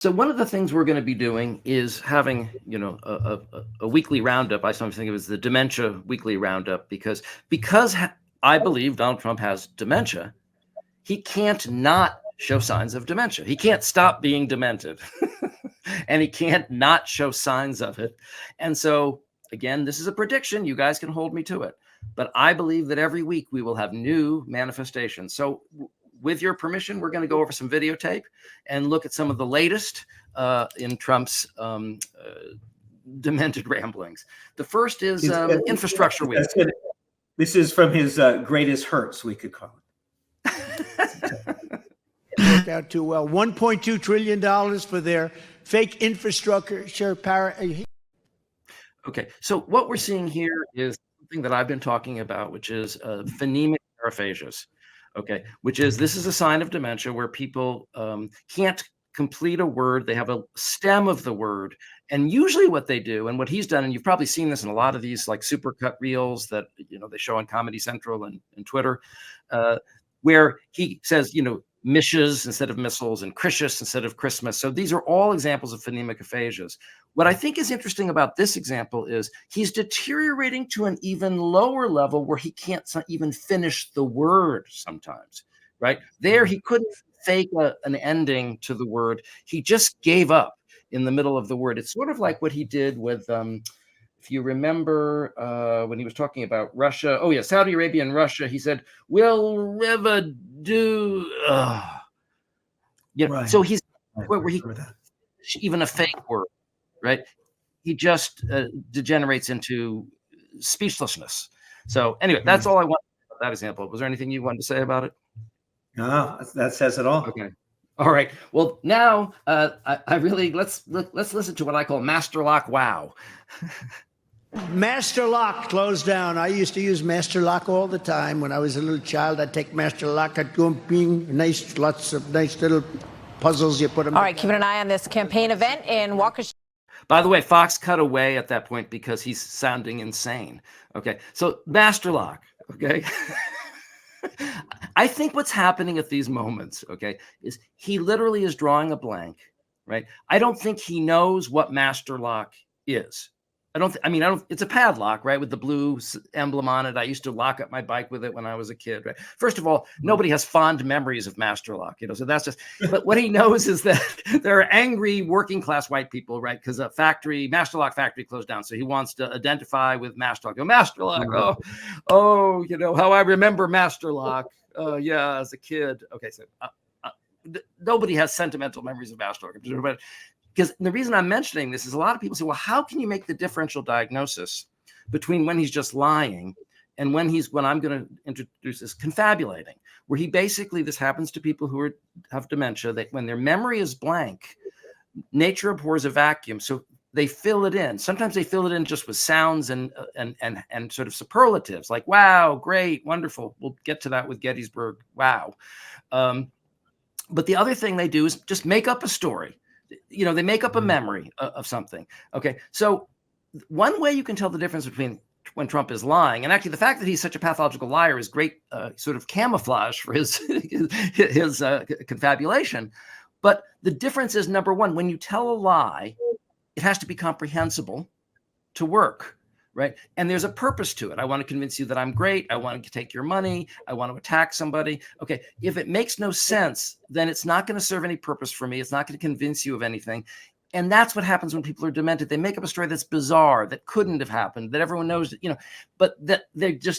So one of the things we're going to be doing is having, a weekly roundup. I sometimes think of it as the dementia weekly roundup because I believe Donald Trump has dementia. He can't not show signs of dementia. He can't stop being demented, and he can't not show signs of it. And so, again, this is a prediction. You guys can hold me to it. But I believe that every week we will have new manifestations. So with your permission, we're going to go over some videotape and look at some of the latest in Trump's demented ramblings. The first is infrastructure week. This is from his greatest hurts, we could call it. It worked out too well. $1.2 trillion for their fake infrastructure. Okay, so what we're seeing here is something that I've been talking about, which is phonemic paraphasias. Okay, this is a sign of dementia where people can't complete a word. They have a stem of the word. And usually what they do, and what he's done, and you've probably seen this in a lot of these like supercut reels that, they show on Comedy Central and Twitter, where he says, mishes instead of missiles and Christmas instead of Christmas. So these are all examples of phonemic aphasias. What I think is interesting about this example is he's deteriorating to an even lower level where he can't even finish the word sometimes, right? There, he couldn't fake an ending to the word. He just gave up in the middle of the word. It's sort of like what he did with, if you remember when he was talking about Russia, Saudi Arabia and Russia, he said, "We'll never do." Right. So he's where he even a fake word, right? He just degenerates into speechlessness. So anyway, that's all I want about that example. Was there anything you wanted to say about it? No, that says it all. Okay. All right. Well, now I really let's listen to what I call Master Lock Wow. Master Lock closed down. I used to use Master Lock all the time. When I was a little child, I'd take Master Lock, I'd go being nice, lots of nice little puzzles. You put them. All right, keeping an eye on this campaign event in Waukesha. By the way, Fox cut away at that point because he's sounding insane. Okay, so Master Lock. Okay. I think what's happening at these moments, okay, is he literally is drawing a blank, right? I don't think he knows what Master Lock is. It's a padlock, right? With the blue emblem on it. I used to lock up my bike with it when I was a kid, right? First of all, nobody has fond memories of Master Lock, so that's just, but what he knows is that there are angry working class white people, right? Because a Master Lock factory closed down. So he wants to identify with Master Lock. Master Lock, how I remember Master Lock. As a kid. Okay, so nobody has sentimental memories of Master Lock. But because the reason I'm mentioning this is a lot of people say, well, how can you make the differential diagnosis between when he's just lying and when I'm going to introduce this confabulating, where he basically, this happens to people who have dementia, that when their memory is blank, nature abhors a vacuum. So they fill it in. Sometimes they fill it in just with sounds and sort of superlatives like, wow, great, wonderful. We'll get to that with Gettysburg. Wow. But the other thing they do is just make up a story. They make up a memory of something. Okay. So one way you can tell the difference between when Trump is lying, and actually the fact that he's such a pathological liar is great sort of camouflage for his confabulation. But the difference is, number one, when you tell a lie, it has to be comprehensible to work, right? And there's a purpose to it. I want to convince you that I'm great. I want to take your money. I want to attack somebody. Okay, if it makes no sense, then it's not going to serve any purpose for me. It's not going to convince you of anything. And that's what happens when people are demented. They make up a story that's bizarre, that couldn't have happened, that everyone knows, but that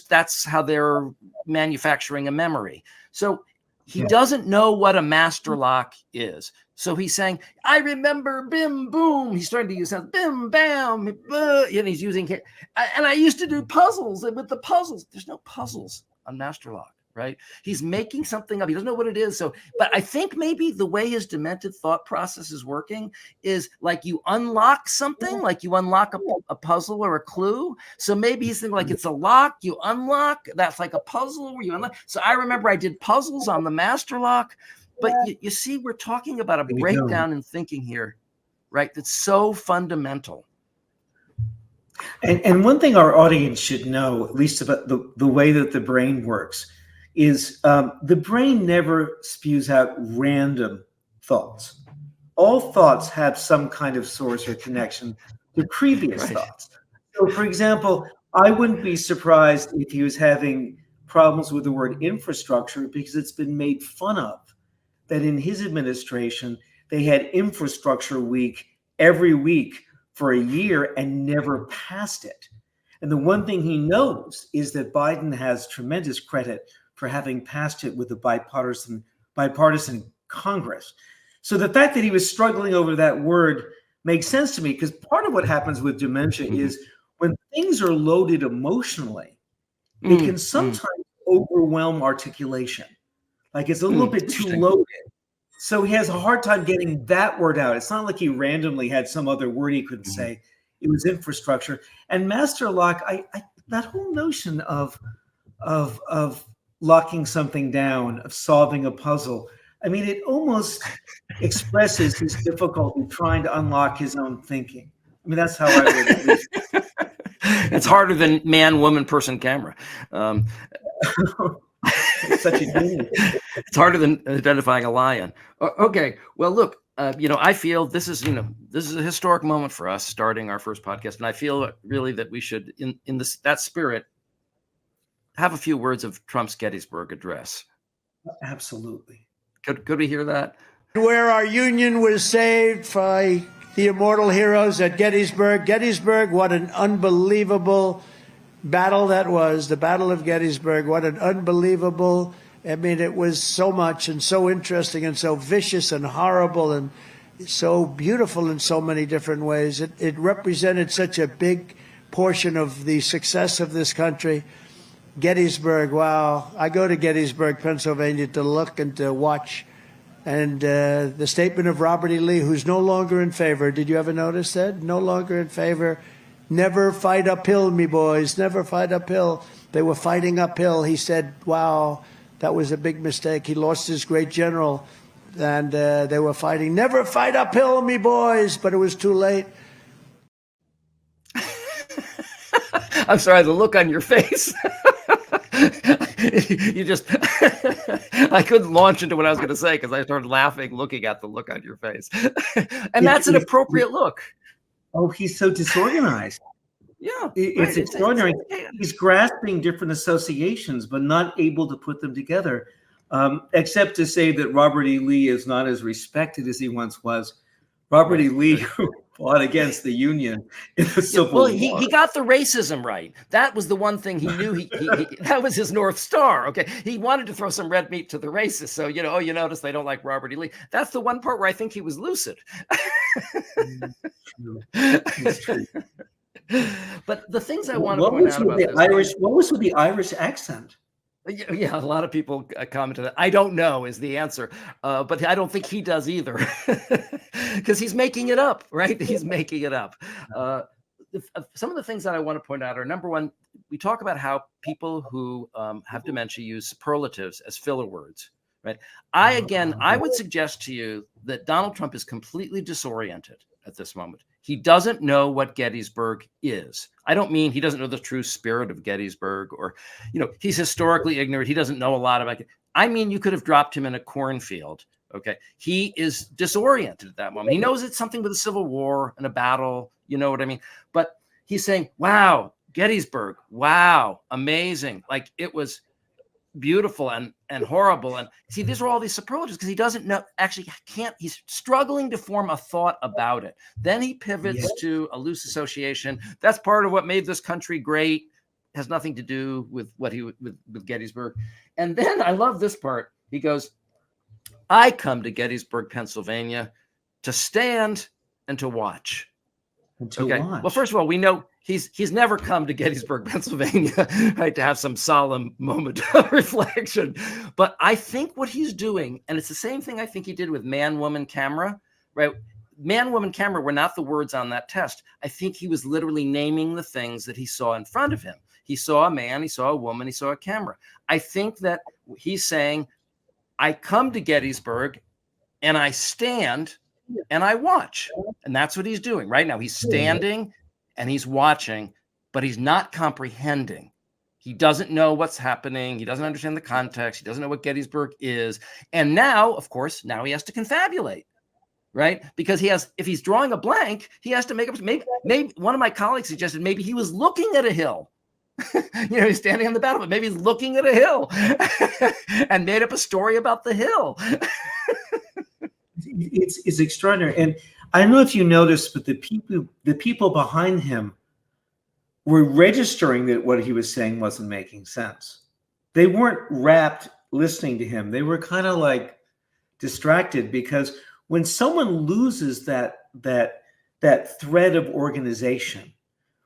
that's how they're manufacturing a memory. So he doesn't know what a master lock is. So he's saying, I remember bim, boom. He's starting to use sounds, bim, bam, and he's using, and I used to do puzzles. And with the puzzles, there's no puzzles on master lock, right? He's making something up. He doesn't know what it is. So, but I think maybe the way his demented thought process is working is like you unlock something, like you unlock a puzzle or a clue. So maybe he's thinking like it's a lock, you unlock, that's like a puzzle where you unlock. So I remember I did puzzles on the master lock. But you see, we're talking about a breakdown in thinking here, right? That's so fundamental. And one thing our audience should know, at least about the way that the brain works, is the brain never spews out random thoughts. all thoughts have some kind of source or connection to previous Right. thoughts. So, for example, I wouldn't be surprised if he was having problems with the word infrastructure because it's been made fun of that in his administration, they had infrastructure week every week for a year and never passed it. And the one thing he knows is that Biden has tremendous credit for having passed it with a bipartisan Congress. So the fact that he was struggling over that word makes sense to me, because part of what happens with dementia is when things are loaded emotionally, it can sometimes overwhelm articulation. Like it's a little bit too loaded. So he has a hard time getting that word out. It's not like he randomly had some other word he couldn't say. It was infrastructure. And Master Lock, that whole notion of locking something down, of solving a puzzle, I mean, it almost expresses his difficulty trying to unlock his own thinking. I mean, that's how I would at least. It's harder than man, woman, person, camera. It's such a genius. It's harder than identifying a lion. Okay. Well, look, I feel this is a historic moment for us starting our first podcast. And I feel really that we should, in that spirit, have a few words of Trump's Gettysburg Address. Absolutely. Could we hear that? Where our union was saved by the immortal heroes at Gettysburg. Gettysburg, what an unbelievable battle that was. The Battle of Gettysburg, what an unbelievable, I mean, it was so much and so interesting and so vicious and horrible and so beautiful in so many different ways. It represented such a big portion of the success of this country. Gettysburg, wow. I go to Gettysburg, Pennsylvania to look and to watch. And the statement of Robert E. Lee, who's no longer in favor. Did you ever notice that? No longer in favor. Never fight uphill, me boys. Never fight uphill. They were fighting uphill. He said, wow, that was a big mistake. He lost his great general. And they were fighting. Never fight uphill, me boys. But it was too late. I'm sorry, the look on your face. You just, I couldn't launch into what I was going to say because I started laughing, looking at the look on your face. And that's an appropriate look. Oh, he's so disorganized. Yeah. It's extraordinary. He's grasping different associations, but not able to put them together, except to say that Robert E. Lee is not as respected as he once was. Robert E. Lee fought against the Union in the Civil War. He got the racism right. That was the one thing he knew. He that was his North Star. Okay, he wanted to throw some red meat to the racists. So you notice they don't like Robert E. Lee. That's the one part where I think he was lucid. It's true. But the things I want to point out about this, what was with the Irish accent? Yeah, a lot of people commented that. I don't know is the answer, but I don't think he does either, because he's making it up, right? He's making it up. Some of the things that I want to point out are, number one, we talk about how people who have dementia use superlatives as filler words, right? I would suggest to you that Donald Trump is completely disoriented at this moment. He doesn't know what Gettysburg is. I don't mean he doesn't know the true spirit of Gettysburg, or, he's historically ignorant. He doesn't know a lot about it. I mean, you could have dropped him in a cornfield. Okay. He is disoriented at that moment. He knows it's something with a civil war and a battle. You know what I mean? But he's saying, wow, Gettysburg. Wow. Amazing. Like it was beautiful and horrible. And see, these are all these superlatives because he doesn't know, actually can't, he's struggling to form a thought about it. Then he pivots to a loose association. That's part of what made this country great. Has nothing to do with what with Gettysburg. And then I love this part. He goes, I come to Gettysburg, Pennsylvania to stand and to watch. Well, first of all, we know he's never come to Gettysburg, Pennsylvania, right, to have some solemn moment of reflection. But I think what he's doing, and it's the same thing I think he did with man, woman, camera, right? Man, woman, camera were not the words on that test. I think he was literally naming the things that he saw in front of him. He saw a man, he saw a woman, he saw a camera. I think that he's saying, I come to Gettysburg and I stand and I watch. And that's what he's doing right now. He's standing and he's watching, but he's not comprehending. He doesn't know what's happening. He doesn't understand the context. He doesn't know what Gettysburg is. And now, of course, he has to confabulate. right? Because if he's drawing a blank, he has to make up. Maybe one of my colleagues suggested maybe he was looking at a hill. He's standing on the battlefield. Maybe he's looking at a hill and made up a story about the hill. It's extraordinary. And I don't know if you noticed, but the people behind him were registering that what he was saying wasn't making sense. They weren't rapt listening to him. They were kind of like distracted, because when someone loses that thread of organization,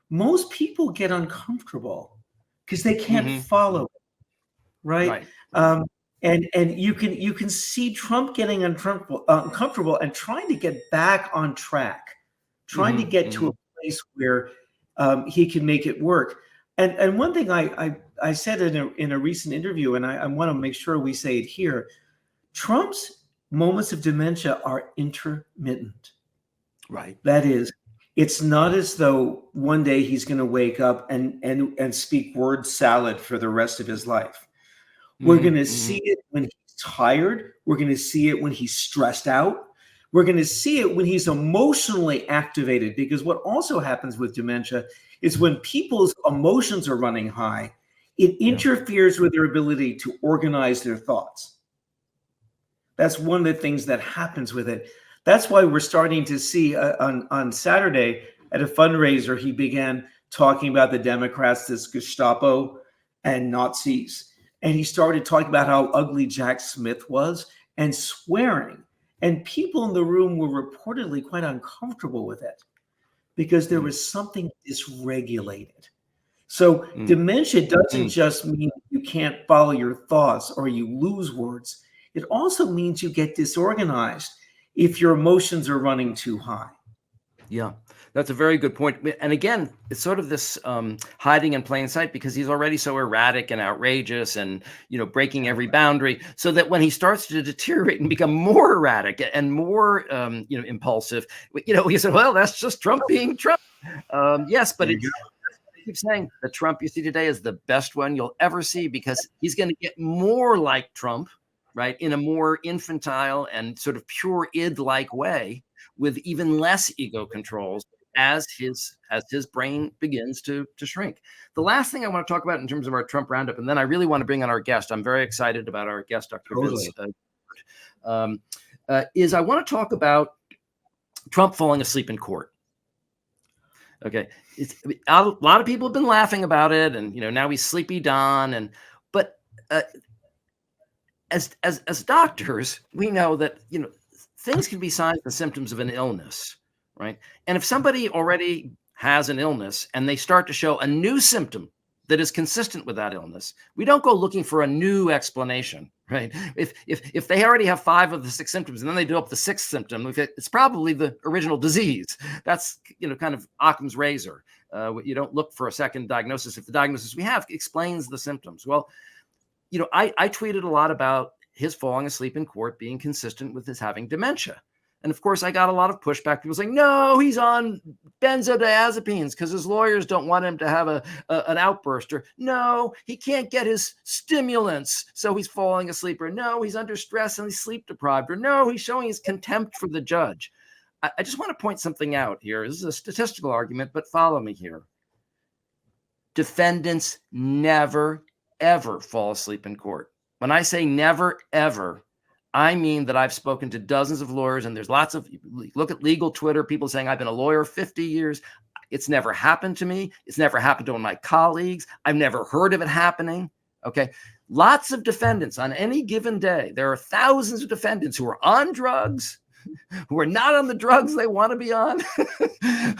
most people get uncomfortable because they can't follow it, right? And you can see Trump getting uncomfortable and trying to get back on track, trying to get to a place where he can make it work. And one thing I said in a recent interview, and I want to make sure we say it here: Trump's moments of dementia are intermittent. Right. That is, it's not as though one day he's going to wake up and speak word salad for the rest of his life. We're going to see it when he's tired. We're going to see it when he's stressed out. We're going to see it when he's emotionally activated, because what also happens with dementia is when people's emotions are running high, it interferes with their ability to organize their thoughts. That's one of the things that happens with it. That's why we're starting to see on Saturday at a fundraiser, he began talking about the Democrats as Gestapo and Nazis. And he started talking about how ugly Jack Smith was and swearing. And people in the room were reportedly quite uncomfortable with it because there was something dysregulated. So dementia doesn't just mean you can't follow your thoughts or you lose words. It also means you get disorganized if your emotions are running too high. Yeah, that's a very good point. And again, it's sort of this hiding in plain sight, because he's already so erratic and outrageous and, breaking every boundary, so that when he starts to deteriorate and become more erratic and more, impulsive, he said, well, that's just Trump being Trump. Yes, but I keep saying the Trump you see today is the best one you'll ever see, because he's going to get more like Trump, right, in a more infantile and sort of pure id-like way, with even less ego controls as his brain begins to shrink. The last thing I want to talk about in terms of our Trump roundup, and then I really want to bring on our guest. I'm very excited about our guest, Dr. Vince. Is I want to talk about Trump falling asleep in court. Okay, a lot of people have been laughing about it, and now he's Sleepy Don, but as doctors, we know that things can be signs and symptoms of an illness, right? And if somebody already has an illness and they start to show a new symptom that is consistent with that illness, we don't go looking for a new explanation, right? If they already have 5 of the 6 symptoms and then they develop the 6th symptom, it's probably the original disease. That's kind of Occam's razor. You don't look for a second diagnosis if the diagnosis we have explains the symptoms. Well, I tweeted a lot about his falling asleep in court being consistent with his having dementia. And of course, I got a lot of pushback. People saying, no, he's on benzodiazepines because his lawyers don't want him to have an outburst. Or no, he can't get his stimulants, so he's falling asleep. Or no, he's under stress and he's sleep deprived. Or no, he's showing his contempt for the judge. I just want to point something out here. This is a statistical argument, but follow me here. Defendants never, ever fall asleep in court. When I say never, ever, I mean that I've spoken to dozens of lawyers, and there's lots of, look at legal Twitter, people saying I've been a lawyer 50 years. It's never happened to me. It's never happened to one of my colleagues. I've never heard of it happening. Okay. Lots of defendants on any given day. There are thousands of defendants who are on drugs, who are not on the drugs they want to be on,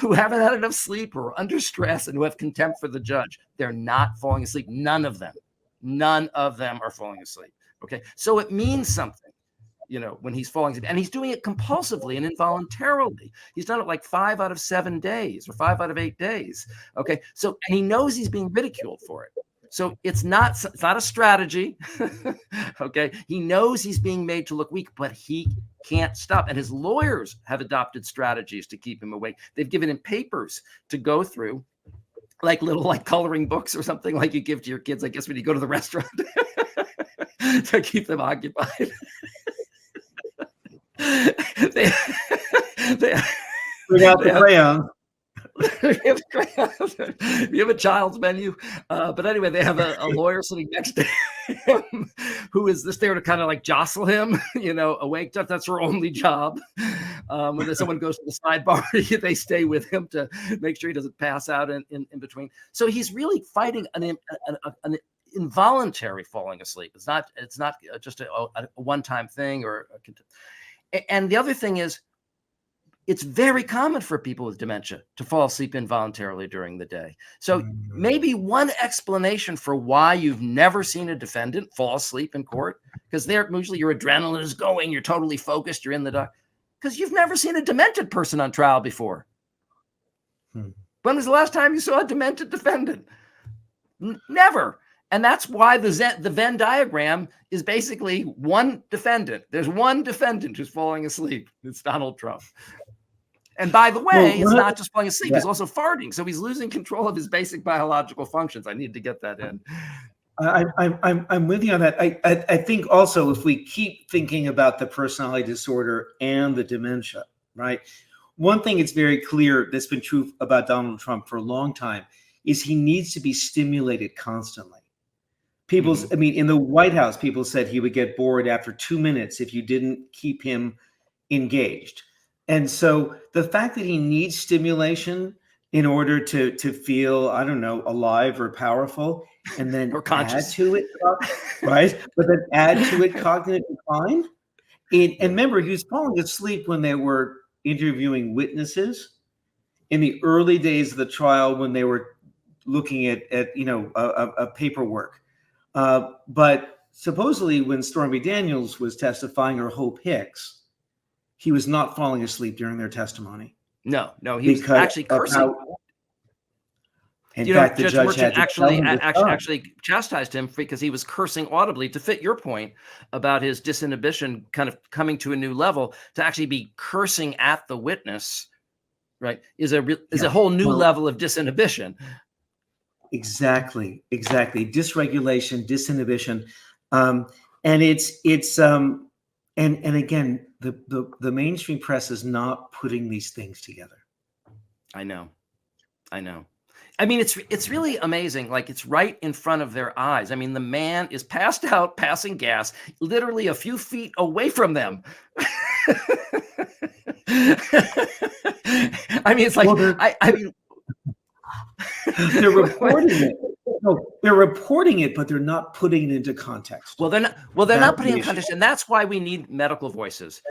who haven't had enough sleep or are under stress and who have contempt for the judge. They're not falling asleep. None of them are falling asleep. Okay. So it means something, when he's falling asleep, and he's doing it compulsively and involuntarily. He's done it like 5 out of 7 days or 5 out of 8 days. Okay. So, and he knows he's being ridiculed for it. So it's not a strategy. Okay. He knows he's being made to look weak, but he can't stop. And his lawyers have adopted strategies to keep him awake. They've given him papers to go through, like little coloring books or something like you give to your kids, I guess, when you go to the restaurant to keep them occupied. they, Bring out they the have, crayon. you have a child's menu. But anyway, they have a lawyer sitting next to him who is just there to kind of like jostle him, awake. That's her only job. When someone goes to the sidebar, they stay with him to make sure he doesn't pass out in between. So he's really fighting an involuntary falling asleep. It's not just a one-time thing and the other thing is, it's very common for people with dementia to fall asleep involuntarily during the day. So maybe one explanation for why you've never seen a defendant fall asleep in court, because there usually your adrenaline is going, you're totally focused, you're in the dark, because you've never seen a demented person on trial before. When was the last time you saw a demented defendant? Never. And that's why the Venn diagram is basically one defendant. There's one defendant who's falling asleep. It's Donald Trump. And by the way, it's not just falling asleep. He's also farting. So he's losing control of his basic biological functions. I need to get that in. I'm with you on that. I think also if we keep thinking about the personality disorder and the dementia, right? One thing that's very clear that's been true about Donald Trump for a long time is he needs to be stimulated constantly. I mean, in the White House, people said he would get bored after 2 minutes if you didn't keep him engaged. And so the fact that he needs stimulation in order to feel, I don't know, alive or powerful, and then or conscious. Add to it, right? But then add to it cognitive decline. And remember, he was falling asleep when they were interviewing witnesses in the early days of the trial when they were looking at paperwork. But supposedly when Stormy Daniels was testifying, or Hope Hicks, he was not falling asleep during their testimony. No, he was actually cursing. In fact, the Judge judge Merchant had actually chastised him because he was cursing audibly, to fit your point about his disinhibition kind of coming to a new level. To actually be cursing at the witness, right, is a whole new level of disinhibition. Exactly. Dysregulation, disinhibition, and it's and again, the mainstream press is not putting these things together. I know. I mean, it's really amazing. Like, it's right in front of their eyes. I mean, the man is passed out, passing gas, literally a few feet away from them. I mean, it's like, I mean, they're reporting it. No, they're reporting it, but they're not putting it into context. Well, they're not putting it in context, and that's why we need medical voices.